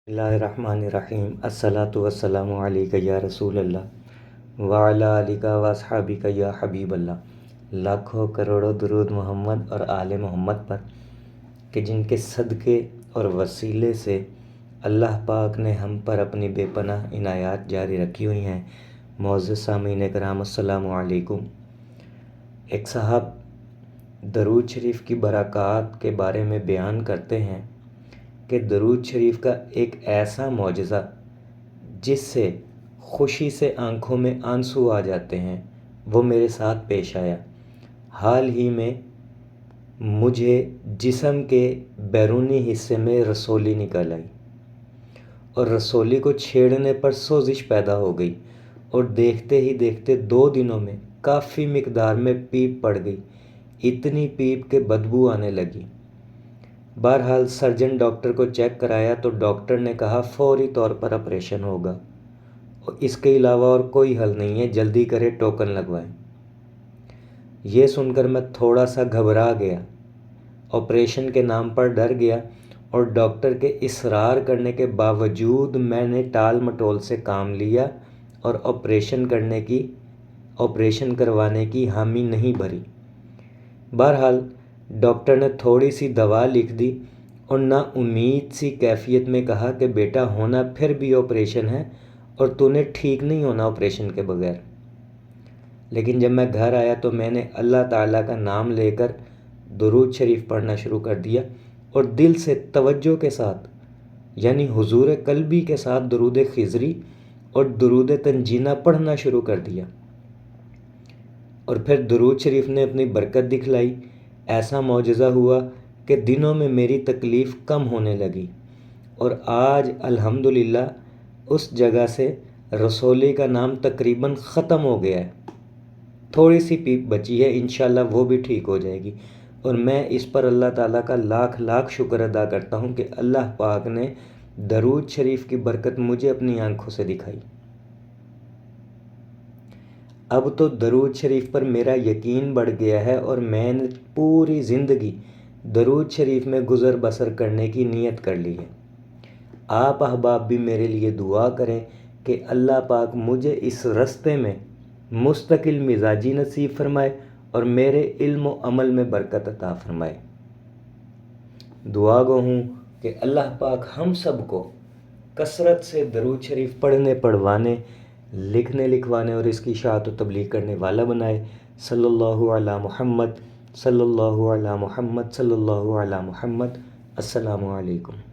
اللہ الرحمن الرحیم الصلاۃ والسلام علیک یا رسول اللہ وعلی آلک و اصحابک یا حبیب اللہ۔ لاکھوں کروڑوں درود محمد اور آل محمد پر کہ جن کے صدقے اور وسیلے سے اللہ پاک نے ہم پر اپنی بے پناہ عنایات جاری رکھی ہوئی ہیں۔ معزز سامعین کرام السلام علیکم۔ ایک صاحب درود شریف کی برکات کے بارے میں بیان کرتے ہیں کہ درود شریف کا ایک ایسا معجزہ جس سے خوشی سے آنکھوں میں آنسو آ جاتے ہیں وہ میرے ساتھ پیش آیا۔ حال ہی میں مجھے جسم کے بیرونی حصے میں رسولی نکل آئی اور رسولی کو چھیڑنے پر سوزش پیدا ہو گئی اور دیکھتے ہی دیکھتے 2 دنوں میں کافی مقدار میں پیپ پڑ گئی، اتنی پیپ کہ بدبو آنے لگی۔ بہرحال سرجن ڈاکٹر کو چیک کرایا تو ڈاکٹر نے کہا فوری طور پر آپریشن ہوگا اور اس کے علاوہ اور کوئی حل نہیں ہے، جلدی کرے ٹوکن لگوائیں۔ یہ سن کر میں تھوڑا سا گھبرا گیا، آپریشن کے نام پر ڈر گیا اور ڈاکٹر کے اصرار کرنے کے باوجود میں نے ٹال مٹول سے کام لیا اور آپریشن کروانے کی حامی نہیں بھری۔ بہرحال ڈاکٹر نے تھوڑی سی دوا لکھ دی اور نا امید سی کیفیت میں کہا کہ بیٹا ہونا پھر بھی آپریشن ہے اور تو نے ٹھیک نہیں ہونا آپریشن کے بغیر۔ لیکن جب میں گھر آیا تو میں نے اللہ تعالیٰ کا نام لے کر درود شریف پڑھنا شروع کر دیا اور دل سے توجہ کے ساتھ یعنی حضور قلبی کے ساتھ درود خضری اور درود تنجینہ پڑھنا شروع کر دیا، اور پھر درود شریف نے اپنی برکت دکھلائی۔ ایسا معجزہ ہوا کہ دنوں میں میری تکلیف کم ہونے لگی اور آج الحمدللہ اس جگہ سے رسولی کا نام تقریباً ختم ہو گیا ہے، تھوڑی سی پیپ بچی ہے، انشاءاللہ وہ بھی ٹھیک ہو جائے گی۔ اور میں اس پر اللہ تعالیٰ کا لاکھ لاکھ شکر ادا کرتا ہوں کہ اللہ پاک نے درود شریف کی برکت مجھے اپنی آنکھوں سے دکھائی۔ اب تو درود شریف پر میرا یقین بڑھ گیا ہے اور میں نے پوری زندگی درود شریف میں گزر بسر کرنے کی نیت کر لی ہے۔ آپ احباب بھی میرے لیے دعا کریں کہ اللہ پاک مجھے اس رستے میں مستقل مزاجی نصیب فرمائے اور میرے علم و عمل میں برکت عطا فرمائے۔ دعا گو ہوں کہ اللہ پاک ہم سب کو کثرت سے درود شریف پڑھنے، پڑھوانے، لکھنے، لکھوانے اور اس کی اشاعت و تبلیغ کرنے والا بنائے۔ صلی اللہ علی محمد، صلی اللہ علی محمد، صلی اللہ علی محمد۔ السلام علیکم۔